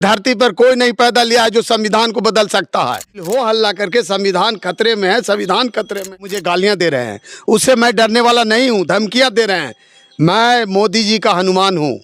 धरती पर कोई नहीं पैदा लिया है जो संविधान को बदल सकता है। हो हल्ला करके संविधान खतरे में है, संविधान खतरे में, मुझे गालियां दे रहे हैं, उससे मैं डरने वाला नहीं हूं। धमकियां दे रहे हैं। मैं मोदी जी का हनुमान हूं,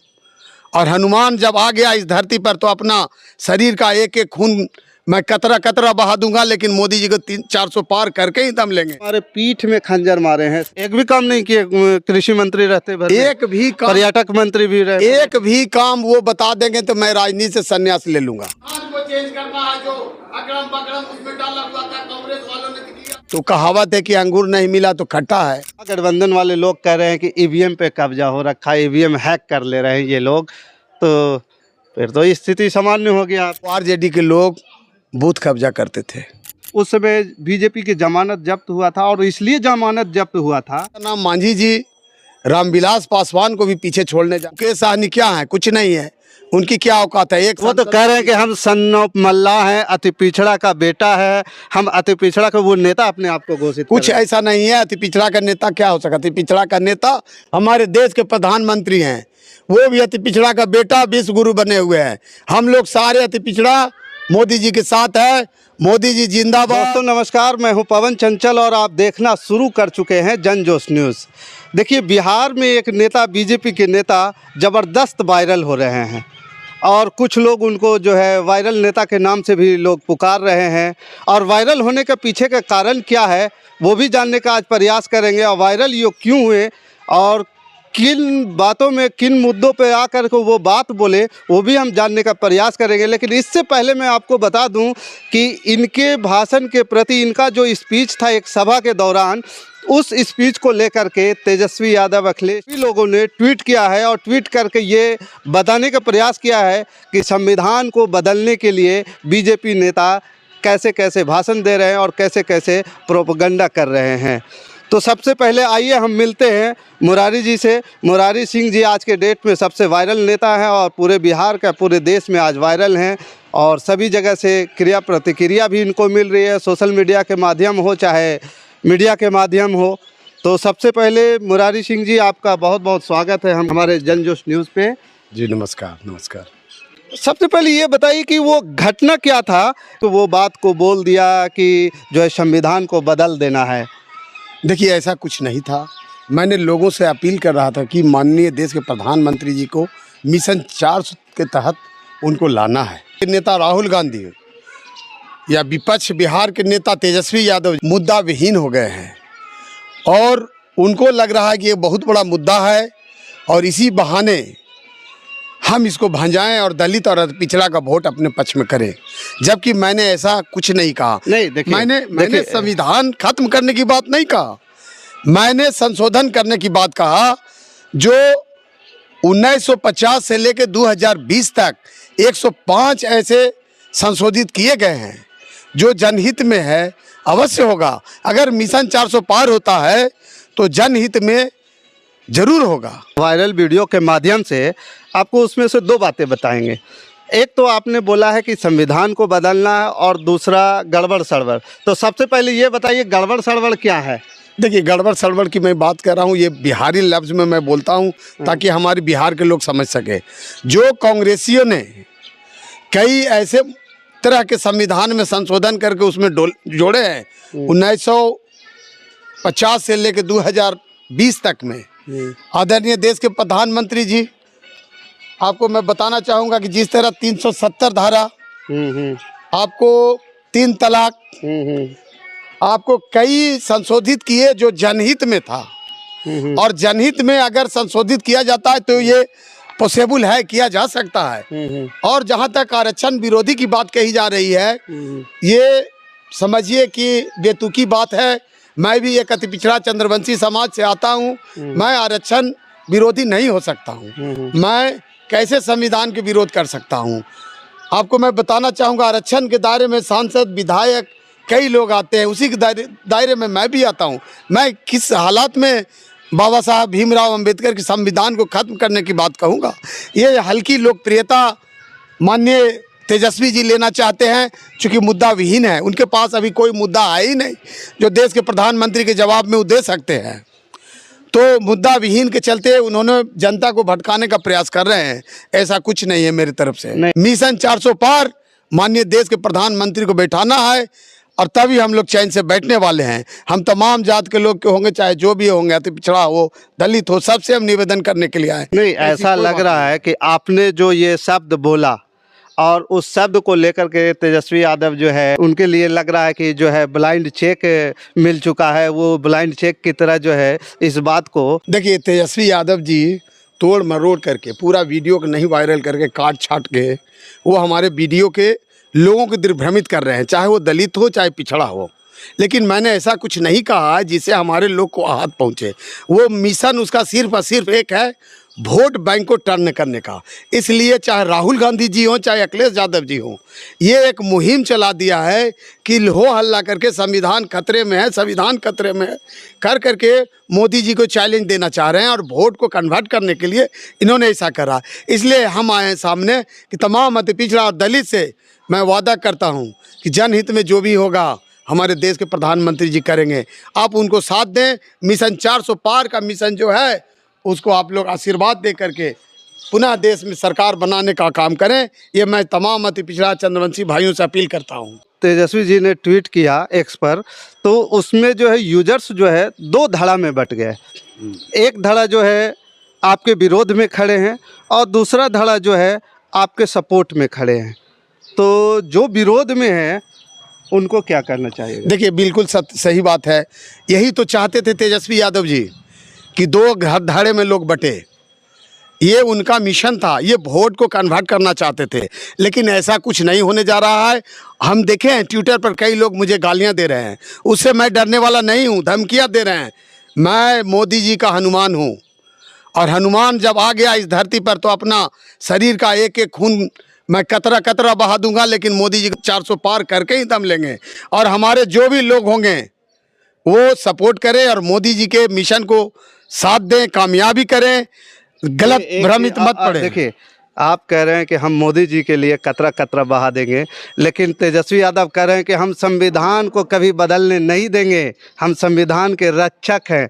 और हनुमान जब आ गया इस धरती पर तो अपना शरीर का एक एक खून मैं कतरा कतरा बहा दूंगा, लेकिन मोदी जी को 300-400 पार करके ही दम लेंगे। हमारे पीठ में खंजर मारे हैं, एक भी काम नहीं किए। कृषि मंत्री रहते भर में, एक भी काम, पर्यटक मंत्री भी रहे, एक भी काम वो बता देंगे तो मैं राजनीति से संन्यास ले लूंगा। को चेंज करना है, जो अकड़म पकड़म उसमें डाला हुआ था कांग्रेस वालों ने किया। तो कहावत है कि अंगूर नहीं मिला तो खट्टा है। गठबंधन वाले लोग कह रहे हैं कि ईवीएम पे कब्जा हो रखा है, ईवीएम हैक कर ले रहे हैं ये लोग, तो फिर तो स्थिति सामान्य हो गया। आरजेडी के लोग बूथ कब्जा करते थे। उस समय बीजेपी की जमानत जब्त हुआ था, और इसलिए जमानत जब्त हुआ था। नाम मांझी जी रामविलास पासवान को भी पीछे छोड़ने जा। मुकेश सहनी क्या है? कुछ नहीं है। उनकी क्या औकात है? एक वो तो कह रहे हैं कि हम सन्नौप मल्ला हैं, अति पिछड़ा का बेटा है, हम अति पिछड़ा का वो नेता अपने आप को घोषित। कुछ ऐसा नहीं है। अति पिछड़ा का नेता क्या हो सकता? अति पिछड़ा का नेता हमारे देश के प्रधानमंत्री हैं, वो भी अति पिछड़ा का बेटा विश्व गुरु बने हुए हैं। हम लोग सारे अति पिछड़ा मोदी जी के साथ है। मोदी जी जिंदाबाद। दोस्तों नमस्कार, मैं हूं पवन चंचल और आप देखना शुरू कर चुके हैं जन जोश न्यूज़। देखिए, बिहार में एक नेता, बीजेपी के नेता ज़बरदस्त वायरल हो रहे हैं, और कुछ लोग उनको जो है वायरल नेता के नाम से भी लोग पुकार रहे हैं। और वायरल होने के पीछे का कारण क्या है वो भी जानने का आज प्रयास करेंगे, और वायरल ये क्यों हुए और किन बातों में, किन मुद्दों पे आकर को वो बात बोले, वो भी हम जानने का प्रयास करेंगे। लेकिन इससे पहले मैं आपको बता दूं कि इनके भाषण के प्रति, इनका जो स्पीच था एक सभा के दौरान, उस स्पीच को लेकर के तेजस्वी यादव, अखिलेश लोगों ने ट्वीट किया है, और ट्वीट करके ये बताने का प्रयास किया है कि संविधान को बदलने के लिए बीजेपी नेता कैसे कैसे भाषण दे रहे हैं और कैसे कैसे प्रोपेगेंडा कर रहे हैं। तो सबसे पहले आइए हम मिलते हैं मुरारी जी से। मुरारी सिंह जी आज के डेट में सबसे वायरल नेता हैं, और पूरे बिहार का, पूरे देश में आज वायरल हैं, और सभी जगह से क्रिया प्रतिक्रिया भी इनको मिल रही है, सोशल मीडिया के माध्यम हो चाहे मीडिया के माध्यम हो। तो सबसे पहले मुरारी सिंह जी, आपका बहुत बहुत स्वागत है हमारे जन जोश न्यूज़ पे। जी नमस्कार। नमस्कार। सबसे पहले ये बताइए कि वो घटना क्या था, तो वो बात को बोल दिया कि जो है संविधान को बदल देना है। देखिए, ऐसा कुछ नहीं था। मैंने लोगों से अपील कर रहा था कि माननीय देश के प्रधानमंत्री जी को मिशन 4 के तहत उनको लाना है। नेता राहुल गांधी या विपक्ष बिहार के नेता तेजस्वी यादव मुद्दा विहीन हो गए हैं, और उनको लग रहा है कि ये बहुत बड़ा मुद्दा है, और इसी बहाने हम इसको भंजाएं और दलित और पिछड़ा का वोट अपने पक्ष में करें। जबकि मैंने ऐसा कुछ नहीं कहा। नहीं, देखिए, मैंने संविधान खत्म करने की बात नहीं कहा, मैंने संशोधन करने की बात कहा। जो 1950 से लेकर 2020 तक 105 ऐसे संशोधित किए गए हैं जो जनहित में है। अवश्य होगा, अगर मिशन 400 पार होता है तो जनहित में जरूर होगा। वायरल वीडियो के माध्यम से आपको उसमें से दो बातें बताएंगे। एक तो आपने बोला है कि संविधान को बदलना है, और दूसरा गड़बड़ सड़बड़। तो सबसे पहले ये बताइए, गड़बड़ सड़बड़ क्या है? देखिए, गड़बड़ सड़बड़ की मैं बात कर रहा हूँ, ये बिहारी लफ्ज़ में मैं बोलता हूँ ताकि हमारे बिहार के लोग समझ सके। जो कांग्रेसियों ने कई ऐसे तरह के संविधान में संशोधन करके उसमें जोड़े हैं 1950 से लेकर 2020 तक में, आदरणीय देश के प्रधानमंत्री जी, आपको मैं बताना चाहूँगा कि जिस तरह 370 धारा, आपको 3 तलाक, आपको कई संशोधित किए जो जनहित में था। और जनहित में अगर संशोधित किया जाता है तो ये पॉसिबल है, किया जा सकता है। और जहाँ तक आरक्षण विरोधी की बात कही जा रही है, ये समझिए कि बेतुकी बात है। मैं भी एक अति पिछड़ा चंद्रवंशी समाज से आता हूँ, मैं आरक्षण विरोधी नहीं हो सकता हूँ। मैं कैसे संविधान के विरोध कर सकता हूँ? आपको मैं बताना चाहूँगा, आरक्षण के दायरे में सांसद, विधायक, कई लोग आते हैं, उसी के दायरे में मैं भी आता हूँ। मैं किस हालात में बाबा साहब भीमराव अंबेडकर के संविधान को खत्म करने की बात कहूँगा? ये हल्की लोकप्रियता माननीय तेजस्वी जी लेना चाहते हैं, चूँकि मुद्दा विहीन है। उनके पास अभी कोई मुद्दा है ही नहीं जो देश के प्रधानमंत्री के जवाब में वो दे सकते हैं। तो मुद्दा विहीन के चलते उन्होंने जनता को भटकाने का प्रयास कर रहे हैं। ऐसा कुछ नहीं है मेरी तरफ से। मिशन 400 पार माननीय देश के प्रधानमंत्री को बैठाना है और तभी हम लोग चैन से बैठने वाले हैं। हम तमाम जात के लोग के होंगे, चाहे जो भी होंगे, अति पिछड़ा हो, दलित हो, सबसे हम निवेदन करने के लिए आए। नहीं, ऐसा लग रहा है कि आपने जो ये शब्द बोला और उस शब्द को लेकर के तेजस्वी यादव जो है उनके लिए लग रहा है कि जो है ब्लाइंड चेक मिल चुका है। वो ब्लाइंड चेक की तरह जो है इस बात को देखिए, तेजस्वी यादव जी तोड़ मरोड़ करके पूरा वीडियो को नहीं वायरल करके काट छाट के वो हमारे वीडियो के लोगों को दिग्भ्रमित कर रहे हैं, चाहे वो दलित हो चाहे पिछड़ा हो। लेकिन मैंने ऐसा कुछ नहीं कहा जिससे हमारे लोग को आहत पहुंचे। वो मिशन उसका सिर्फ और सिर्फ एक है, वोट बैंक को टर्न करने का। इसलिए चाहे राहुल गांधी जी हों चाहे अखिलेश यादव जी हों, ये एक मुहिम चला दिया है कि हो हल्ला करके संविधान खतरे में है, संविधान खतरे में है कर करके मोदी जी को चैलेंज देना चाह रहे हैं और वोट को कन्वर्ट करने के लिए इन्होंने ऐसा करा। इसलिए हम आए हैं सामने कि तमाम अति पिछड़ा और दलित से मैं वादा करता हूं कि जनहित में जो भी होगा हमारे देश के प्रधानमंत्री जी करेंगे। आप उनको साथ दें। मिशन 400 पार का मिशन जो है उसको आप लोग आशीर्वाद दे करके पुनः देश में सरकार बनाने का काम करें। ये मैं तमाम अति पिछड़ा चंद्रवंशी भाइयों से अपील करता हूँ। तेजस्वी जी ने ट्वीट किया एक्स पर, तो उसमें जो है यूजर्स जो है दो धड़ा में बट गए। एक धड़ा जो है आपके विरोध में खड़े हैं और दूसरा धड़ा जो है आपके सपोर्ट में खड़े हैं। तो जो विरोध में है उनको क्या करना चाहिए? देखिए, बिल्कुल सही बात है। यही तो चाहते थे तेजस्वी यादव जी कि दो धाड़े में लोग बटे। ये उनका मिशन था, ये वोट को कन्वर्ट करना चाहते थे। लेकिन ऐसा कुछ नहीं होने जा रहा है। हम देखे हैं ट्विटर पर कई लोग मुझे गालियां दे रहे हैं, उससे मैं डरने वाला नहीं हूं। धमकियां दे रहे हैं। मैं मोदी जी का हनुमान हूं और हनुमान जब आ गया इस धरती पर तो अपना शरीर का एक एक खून मैं कतरा कतरा बहा दूंगा, लेकिन मोदी जी 400 पार करके ही दम लेंगे। और हमारे जो भी लोग होंगे वो सपोर्ट करें और मोदी जी के मिशन को साथ दें, कामयाबी करें, गलत भ्रमित मत पड़े। देखिए, आप कह रहे हैं कि हम मोदी जी के लिए कतरा कतरा बहा देंगे, लेकिन तेजस्वी यादव कह रहे हैं कि हम संविधान को कभी बदलने नहीं देंगे, हम संविधान के रक्षक हैं।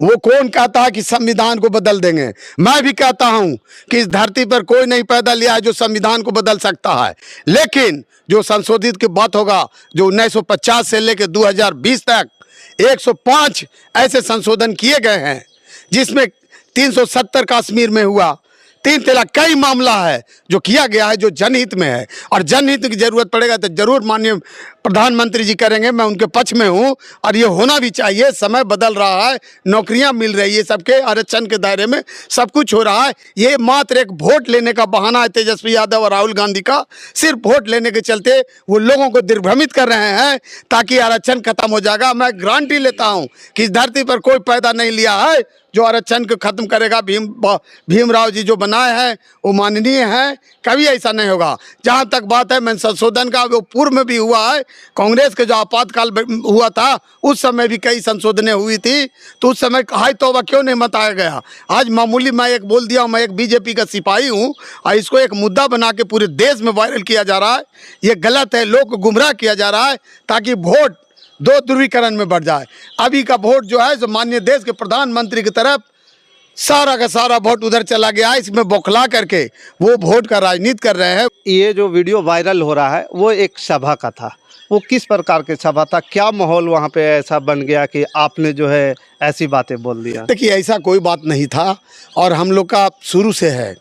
वो कौन कहता है कि संविधान को बदल देंगे? मैं भी कहता हूं कि इस धरती पर कोई नहीं पैदा लिया है जो संविधान को बदल सकता है। लेकिन जो संशोधित की बात होगा, जो 1950 से लेकर 2020 तक 105 ऐसे संशोधन किए गए हैं, जिसमें 370 कश्मीर में हुआ, 3 तलाक, कई मामला है जो किया गया है जो जनहित में है। और जनहित की जरूरत पड़ेगा तो जरूर माननीय प्रधानमंत्री जी करेंगे। मैं उनके पक्ष में हूँ और ये होना भी चाहिए। समय बदल रहा है, नौकरियां मिल रही है, सबके आरक्षण के दायरे में सब कुछ हो रहा है। ये मात्र एक वोट लेने का बहाना है तेजस्वी यादव और राहुल गांधी का। सिर्फ वोट लेने के चलते वो लोगों को दिग्भ्रमित कर रहे हैं ताकि आरक्षण खत्म हो जाएगा। मैं गारंटी लेता हूँ कि इस धरती पर कोई पैदा नहीं लिया है जो आरक्षण को खत्म करेगा। भीमराव जी जो बनाए हैं वो माननीय हैं, कभी ऐसा नहीं होगा। जहाँ तक बात है मैं संशोधन का, वो पूर्व में भी हुआ है। कांग्रेस के जो आपातकाल हुआ था उस समय भी कई संशोधनें हुई थी, तो उस समय हाय तौबा क्यों नहीं मताया गया। आज मामूली मैं एक बोल दिया, मैं एक बीजेपी का सिपाही हूँ और इसको एक मुद्दा बना के पूरे देश में वायरल किया जा रहा है। ये गलत है, लोग को गुमराह किया जा रहा है ताकि वोट दो ध्रुवीकरण में बढ़ जाए। अभी का वोट जो है जो माननीय देश के प्रधानमंत्री की तरफ सारा का सारा वोट उधर चला गया। इसमें बौखला करके वो वोट का राजनीति कर रहे हैं। ये जो वीडियो वायरल हो रहा है वो एक सभा का था। वो किस प्रकार की सभा था? क्या माहौल वहाँ पे ऐसा बन गया कि आपने जो है ऐसी बातें बोल दिया? देखिए, ऐसा कोई बात नहीं था और हम लोग का शुरू से है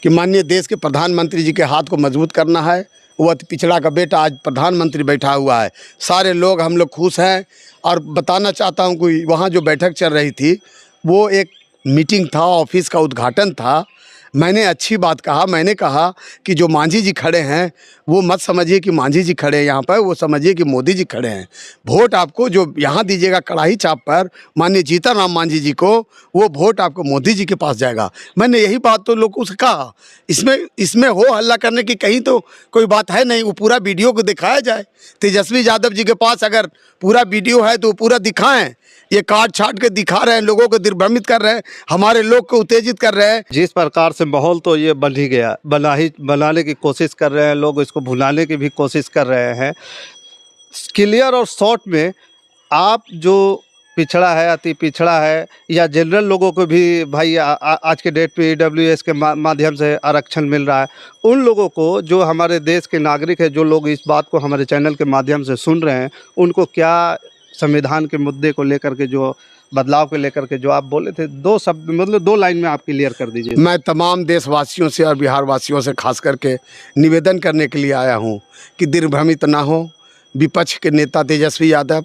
कि माननीय देश के प्रधानमंत्री जी के हाथ को मजबूत करना है। वो अति पिछड़ा का बेटा आज प्रधानमंत्री बैठा हुआ है, सारे लोग हम लोग खुश हैं। और बताना चाहता हूँ कि वहाँ जो बैठक चल रही थी वो एक मीटिंग था, ऑफिस का उद्घाटन था। मैंने अच्छी बात कहा, मैंने कहा कि जो मांझी जी खड़े हैं वो मत समझिए कि मांझी जी खड़े हैं यहाँ पर, वो समझिए कि मोदी जी खड़े हैं। वोट आपको जो यहाँ दीजिएगा कड़ाही चाप पर माननीय जीतन राम मांझी जी को, वो वोट आपको मोदी जी के पास जाएगा। मैंने यही बात तो लोग उससे कहा। इसमें हो हल्ला करने की कहीं तो कोई बात है नहीं। वो पूरा वीडियो को दिखाया जाए। तेजस्वी यादव जी के पास अगर पूरा वीडियो है तो वो पूरा दिखाएं। ये काट छाट के दिखा रहे हैं, लोगों को दिग्भ्रमित कर रहे हैं, हमारे लोग को उत्तेजित कर रहे हैं। जिस प्रकार से माहौल तो ये बन ही गया, बनाने की कोशिश कर रहे हैं लोग, इसको भुलाने की भी कोशिश कर रहे हैं। क्लियर और शॉर्ट में आप जो पिछड़ा है, अति पिछड़ा है, या जनरल लोगों को भी भाई आज के डेट पे EWS के माध्यम से आरक्षण मिल रहा है, उन लोगों को जो हमारे देश के नागरिक है, जो लोग इस बात को हमारे चैनल के माध्यम से सुन रहे हैं, उनको क्या संविधान के मुद्दे को लेकर के, जो बदलाव को लेकर के जो आप बोले थे, 2 शब्द मतलब 2 लाइन में आप क्लियर कर दीजिए। मैं तमाम देशवासियों से और बिहार वासियों से खास करके निवेदन करने के लिए आया हूं कि दिग्भ्रमित ना हो। विपक्ष के नेता तेजस्वी यादव,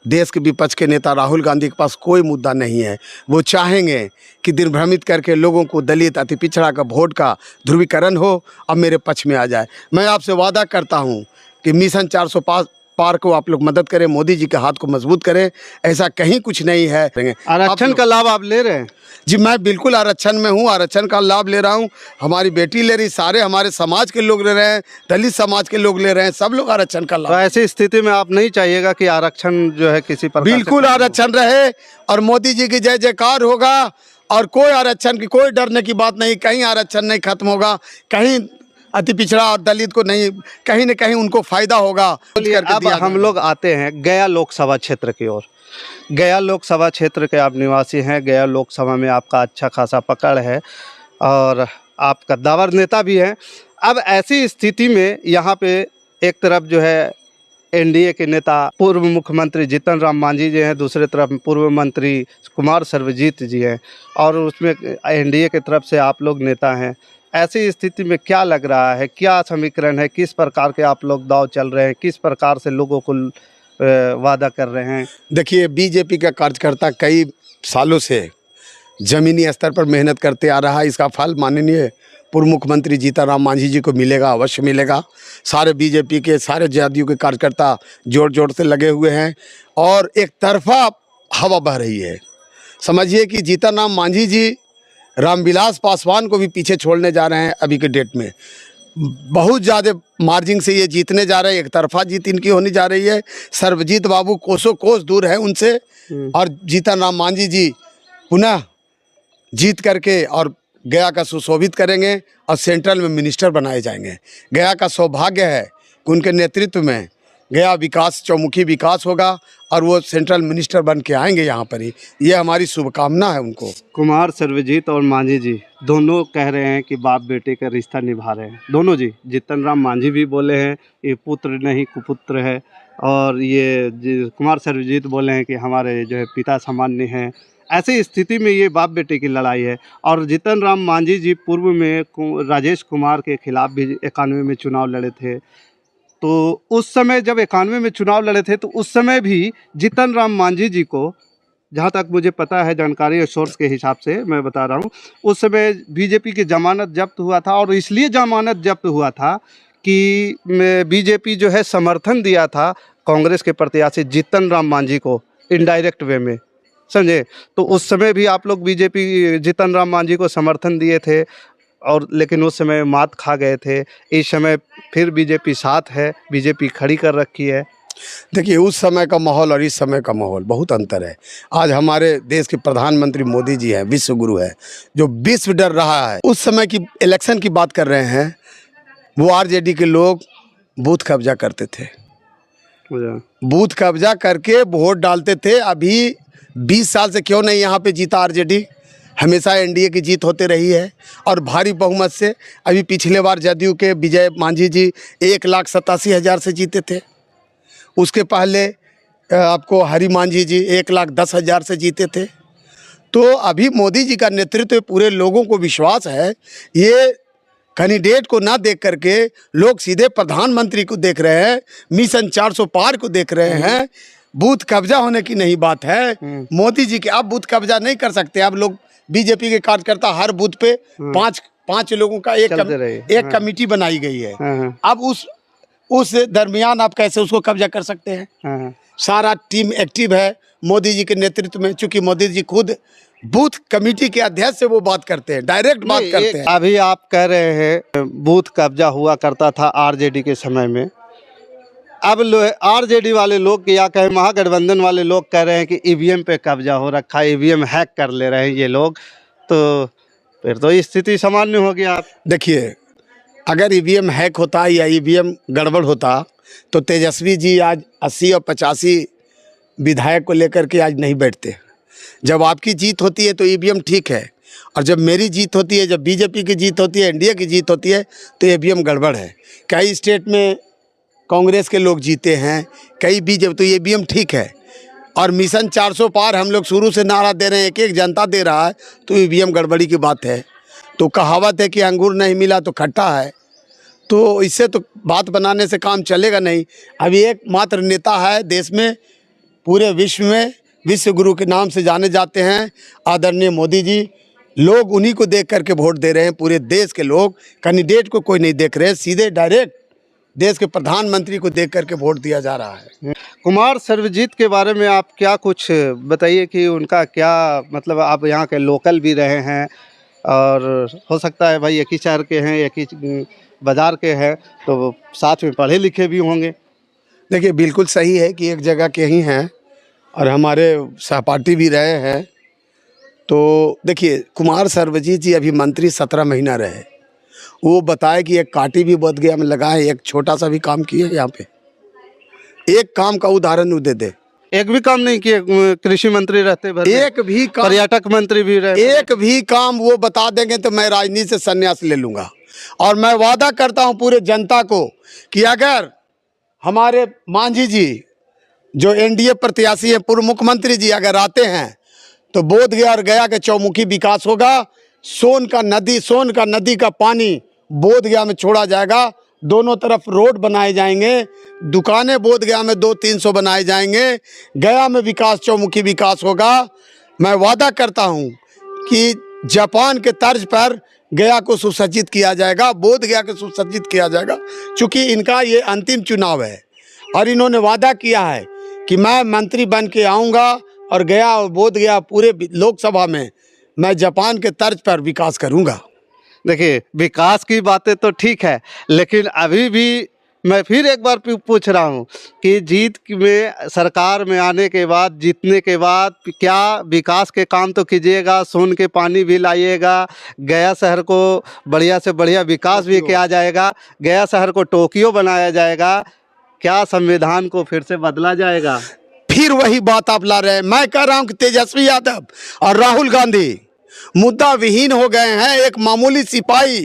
देश के विपक्ष के नेता राहुल गांधी के पास कोई मुद्दा नहीं है। वो चाहेंगे कि दिग्भ्रमित करके लोगों को दलित, अति पिछड़ा का वोट का ध्रुवीकरण हो और मेरे पक्ष में आ जाए। मैं आपसे वादा करता हूं कि मिशन 400 पार को आप लोग मदद करें, मोदी जी के हाथ को मजबूत करें। ऐसा कहीं कुछ नहीं है। आरक्षण का लाभ आप ले रहे हैं? जी, मैं बिल्कुल आरक्षण में हूँ, आरक्षण का लाभ ले रहा हूँ। हमारी बेटी ले रही, सारे हमारे समाज के लोग ले रहे हैं, दलित समाज के लोग ले रहे हैं, सब लोग आरक्षण का लाभ। तो ऐसी स्थिति में आप नहीं चाहिएगा कि आरक्षण जो है किसी प्रकार बिल्कुल आरक्षण रहे और मोदी जी की जय जयकार होगा और कोई आरक्षण की कोई डरने की बात नहीं। कहीं आरक्षण नहीं खत्म होगा, कहीं अति पिछड़ा और दलित को नहीं, कहीं न कहीं उनको फायदा होगा। अब हम लोग आते हैं गया लोकसभा क्षेत्र की ओर। गया लोकसभा क्षेत्र के आप निवासी हैं, गया लोकसभा में आपका अच्छा खासा पकड़ है और आप कद्दावर नेता भी हैं। अब ऐसी स्थिति में यहाँ पे एक तरफ जो है NDA के नेता पूर्व मुख्यमंत्री जीतन राम मांझी जी हैं, दूसरे तरफ पूर्व मंत्री कुमार सर्वजीत जी हैं और उसमें NDA की तरफ से आप लोग नेता हैं। ऐसी स्थिति में क्या लग रहा है, क्या समीकरण है, किस प्रकार के आप लोग दाव चल रहे हैं, किस प्रकार से लोगों को वादा कर रहे हैं? देखिए, बीजेपी का कार्यकर्ता कई सालों से ज़मीनी स्तर पर मेहनत करते आ रहा है। इसका फल माननीय पूर्व मुख्यमंत्री जीतन राम मांझी जी को मिलेगा, अवश्य मिलेगा। सारे बीजेपी के सारे जदयू के कार्यकर्ता जोर जोर से लगे हुए हैं और एक तरफा हवा बह रही है। समझिए कि जीतन राम मांझी जी रामविलास पासवान को भी पीछे छोड़ने जा रहे हैं। अभी के डेट में बहुत ज़्यादा मार्जिन से ये जीतने जा रहे हैं, एक तरफा जीत इनकी होने जा रही है। सर्वजीत बाबू कोसों कोस दूर है उनसे और जीतन राम मांझी जी पुनः जीत करके और गया का सुशोभित करेंगे और सेंट्रल में मिनिस्टर बनाए जाएंगे। गया का सौभाग्य है कि उनके नेतृत्व में गया विकास, चौमुखी विकास होगा और वो सेंट्रल मिनिस्टर बन के आएंगे यहाँ पर ही। ये हमारी शुभकामना है उनको। कुमार सर्वजीत और मांझी जी दोनों कह रहे हैं कि बाप बेटे का रिश्ता निभा रहे हैं दोनों जी। जीतन राम मांझी भी बोले हैं ये पुत्र नहीं कुपुत्र है और ये कुमार सर्वजीत बोले हैं कि हमारे जो है पिता सामान्य हैं। ऐसी स्थिति में ये बाप बेटे की लड़ाई है और जीतन राम मांझी जी पूर्व में राजेश कुमार के खिलाफ भी 91 में चुनाव लड़े थे। तो उस समय जब 91 में चुनाव लड़े थे तो उस समय भी जीतन राम मांझी जी को, जहाँ तक मुझे पता है जानकारी और सोर्स के हिसाब से मैं बता रहा हूँ, उस समय बीजेपी की जमानत जब्त हुआ था और इसलिए जमानत जब्त हुआ था कि बीजेपी जो है समर्थन दिया था कांग्रेस के प्रत्याशी जीतन राम मांझी को इनडायरेक्ट वे में, समझे। तो उस समय भी आप लोग बीजेपी जीतन राम मांझी को समर्थन दिए थे और लेकिन उस समय मात खा गए थे। इस समय फिर बीजेपी साथ है, बीजेपी खड़ी कर रखी है। देखिए, उस समय का माहौल और इस समय का माहौल बहुत अंतर है। आज हमारे देश के प्रधानमंत्री मोदी जी हैं, विश्व गुरु है, जो विश्व डर रहा है। उस समय की इलेक्शन की बात कर रहे हैं, वो RJD के लोग बूथ कब्जा करते थे, बूथ कब्जा करके वोट डालते थे। अभी 20 साल से क्यों नहीं यहाँ पे जीता RJD? हमेशा NDA की जीत होते रही है और भारी बहुमत से। अभी पिछले बार जदयू के विजय मांझी जी 1,87,000 से जीते थे। उसके पहले आपको हरि मांझी जी 1,10,000 से जीते थे। तो अभी मोदी जी का नेतृत्व पूरे लोगों को विश्वास है। ये कैंडिडेट को ना देख करके लोग सीधे प्रधानमंत्री को देख रहे हैं, मिशन 400 पार को देख रहे हैं। बूथ कब्जा होने की नहीं बात है मोदी जी के। आप बूथ कब्जा नहीं कर सकते। आप लोग बीजेपी के कार्यकर्ता हर बूथ पे पांच लोगों का एक कमेटी बनाई गई है। अब उस दरमियान आप कैसे उसको कब्जा कर सकते हैं? सारा टीम एक्टिव है मोदी जी के नेतृत्व में। चूंकि मोदी जी खुद बूथ कमेटी के अध्यक्ष से वो बात करते हैं, डायरेक्ट बात करते हैं। अभी आप कह रहे हैं बूथ कब्जा हुआ करता था RJD के समय में। अब RJD वाले लोग या कहे महागठबंधन वाले लोग कह रहे हैं कि EVM पे कब्जा हो रखा है, EVM हैक कर ले रहे हैं ये लोग। तो फिर तो स्थिति सामान्य हो गया। आप देखिए, अगर EVM हैक होता या EVM गड़बड़ होता तो तेजस्वी जी आज 80 और 85 विधायक को लेकर के आज नहीं बैठते। जब आपकी जीत होती है तो ईवीएम ठीक है, और जब मेरी जीत होती है, जब बीजेपी की जीत होती है, एनडीए की जीत होती है, तो ईवीएम गड़बड़ है। कई स्टेट में कांग्रेस के लोग जीते हैं, कई बीजेपी, तो ईवीएम ठीक है। और मिशन 400 पार हम लोग शुरू से नारा दे रहे हैं, एक एक जनता दे रहा है, तो ईवीएम गड़बड़ी की बात है। तो कहावत है कि अंगूर नहीं मिला तो खट्टा है, तो इससे तो बात बनाने से काम चलेगा नहीं। अभी एकमात्र नेता है देश में, पूरे विश्व में, विश्व गुरु के नाम से जाने जाते हैं, आदरणीय मोदी जी। लोग उन्हीं को देख करके वोट दे रहे हैं, पूरे देश के लोग। कैंडिडेट को कोई नहीं देख रहे, सीधे डायरेक्ट देश के प्रधानमंत्री को देख करके वोट दिया जा रहा है। कुमार सर्वजीत के बारे में आप क्या कुछ बताइए कि उनका क्या मतलब, आप यहाँ के लोकल भी रहे हैं और हो सकता है भाई एक ही शहर के हैं, एक ही बाज़ार के हैं, तो साथ में पढ़े लिखे भी होंगे। देखिए, बिल्कुल सही है कि एक जगह के ही हैं और हमारे सहपाठी भी रहे हैं। तो देखिए, कुमार सर्वजीत जी अभी मंत्री 17 महीना रहे। वो बताए कि एक काटी भी बोध गया में लगाए, एक छोटा सा भी काम किए यहाँ पे, एक काम का उदाहरण वो दे दे। एक भी काम नहीं किए कृषि मंत्री रहते भर में, एक भी काम, पर्यटक मंत्री भी रहे, एक भी काम वो बता देंगे तो मैं राजनीति से संन्यास ले लूँगा। और मैं वादा करता हूँ पूरे जनता को कि अगर हमारे मांझी जी जो एनडीए प्रत्याशी हैं, पूर्व मुख्यमंत्री जी अगर आते हैं, तो बोध गया और गया के चौमुखी विकास होगा। सोन का नदी का पानी बोध गया में छोड़ा जाएगा, दोनों तरफ रोड बनाए जाएंगे, दुकानें बोध गया में 200-300 बनाए जाएंगे, गया में विकास, चौमुखी विकास होगा। मैं वादा करता हूं कि जापान के तर्ज पर गया को सुसज्जित किया जाएगा, बोध गया को सुसज्जित किया जाएगा। चूँकि इनका ये अंतिम चुनाव है और इन्होंने वादा किया है कि मैं मंत्री बन के आऊँगा और गया और बोध गया पूरे लोकसभा में मैं जापान के तर्ज पर विकास करूँगा। देखिए, विकास की बातें तो ठीक है, लेकिन अभी भी मैं फिर एक बार पूछ रहा हूँ कि जीत में, सरकार में आने के बाद, जीतने के बाद क्या विकास के काम तो कीजिएगा, सोन के पानी भी लाइएगा, गया शहर को बढ़िया से बढ़िया विकास भी किया जाएगा, गया शहर को टोक्यो बनाया जाएगा, क्या संविधान को फिर से बदला जाएगा? फिर वही बात आप ला रहे हैं। मैं कह रहा हूँ कि तेजस्वी यादव और राहुल गांधी मुद्दा विहीन हो गए हैं। एक मामूली सिपाही,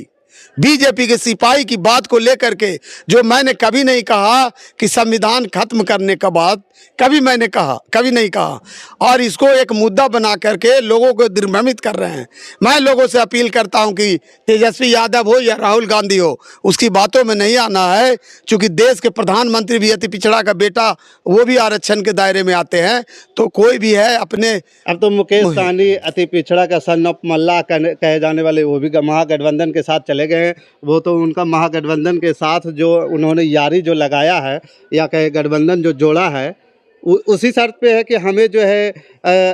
बीजेपी के सिपाही की बात को लेकर के, जो मैंने कभी नहीं कहा कि संविधान खत्म करने का बात कभी नहीं कहा, और इसको एक मुद्दा बना करके लोगों को दिग्भ्रमित कर रहे हैं। मैं लोगों से अपील करता हूं कि तेजस्वी यादव हो या राहुल गांधी हो, उसकी बातों में नहीं आना है। चूंकि देश के प्रधानमंत्री भी अति पिछड़ा का बेटा, वो भी आरक्षण के दायरे में आते हैं। तो कोई भी है अपने, अब तो मुकेश सहनी अति पिछड़ा का सन ऑफ मल्लाह कहे जाने वाले, वो भी महागठबंधन के साथ चले गए हैं। वो तो उनका महागठबंधन के साथ जो उन्होंने यारी जो लगाया है, या कहे गठबंधन जो जोड़ा है, उसी शर्त पे है कि हमें जो है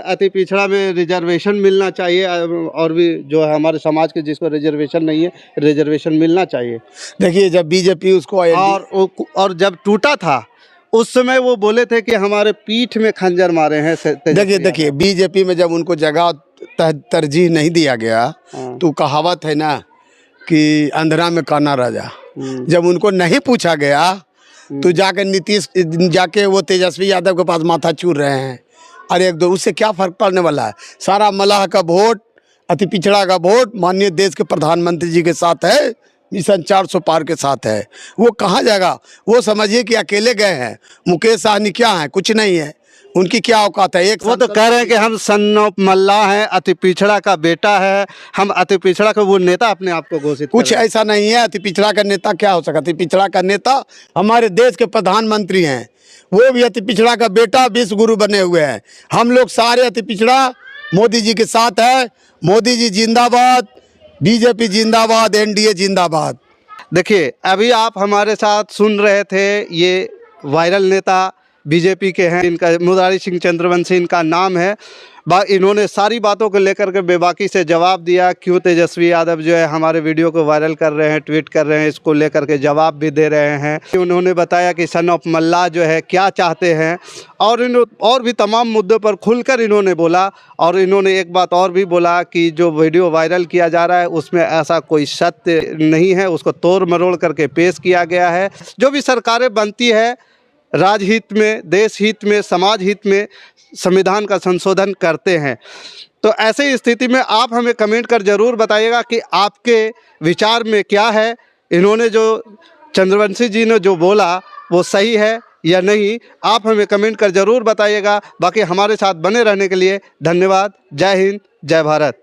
अति पिछड़ा में रिजर्वेशन मिलना चाहिए, और भी जो है हमारे समाज के जिसको रिजर्वेशन नहीं है, रिजर्वेशन मिलना चाहिए। देखिए, जब बीजेपी उसको और जब टूटा था उस समय वो बोले थे कि हमारे पीठ में खंजर मारे हैं। देखिए बीजेपी में जब उनको जगह तरजीह नहीं दिया गया, तो कहावत है ना कि अंधेरा में काना राजा। जब उनको नहीं पूछा गया तो जाके वो तेजस्वी यादव के पास माथा चूर रहे हैं। अरे एक दो, उससे क्या फर्क पड़ने वाला है? सारा मलाह का वोट, अति पिछड़ा का वोट माननीय देश के प्रधानमंत्री जी के साथ है, मिशन 400 पार के साथ है। वो कहाँ जाएगा? वो समझिए कि अकेले गए हैं। मुकेश सहनी क्या है? कुछ नहीं है। उनकी क्या औकात है? एक वो तो कह रहे हैं कि हम सन ऑफ मल्लाह हैं, अति पिछड़ा का बेटा है, हम अति पिछड़ा का वो नेता अपने आप को घोषित। कुछ ऐसा नहीं है। अति पिछड़ा का नेता क्या हो सकता? अति पिछड़ा का नेता हमारे देश के प्रधानमंत्री हैं, वो भी अति पिछड़ा का बेटा, विश्व गुरु बने हुए हैं। हम लोग सारे अति पिछड़ा मोदी जी के साथ है। मोदी जी जिंदाबाद, बीजेपी जिंदाबाद, एनडीए जिंदाबाद। देखिए, अभी आप हमारे साथ सुन रहे थे, ये वायरल नेता बीजेपी के हैं, इनका मुरारी सिंह चंद्रवंशी इनका नाम है। इन्होंने सारी बातों को लेकर के बेबाकी से जवाब दिया। क्यों तेजस्वी यादव जो है हमारे वीडियो को वायरल कर रहे हैं, ट्वीट कर रहे हैं, इसको लेकर के जवाब भी दे रहे हैं। उन्होंने बताया कि सन ऑफ मल्लाह जो है क्या चाहते हैं, और भी तमाम मुद्दों पर खुलकर इन्होंने बोला। और इन्होंने एक बात और भी बोला कि जो वीडियो वायरल किया जा रहा है उसमें ऐसा कोई सत्य नहीं है, उसको तोड़ मरोड़ करके पेश किया गया है। जो भी सरकारें बनती है राजहित में, देश हित में, समाज हित में संविधान का संशोधन करते हैं। तो ऐसे स्थिति में आप हमें कमेंट कर ज़रूर बताइएगा कि आपके विचार में क्या है, इन्होंने जो चंद्रवंशी जी ने जो बोला वो सही है या नहीं। आप हमें कमेंट कर ज़रूर बताइएगा। बाकी हमारे साथ बने रहने के लिए धन्यवाद। जय हिंद, जय भारत।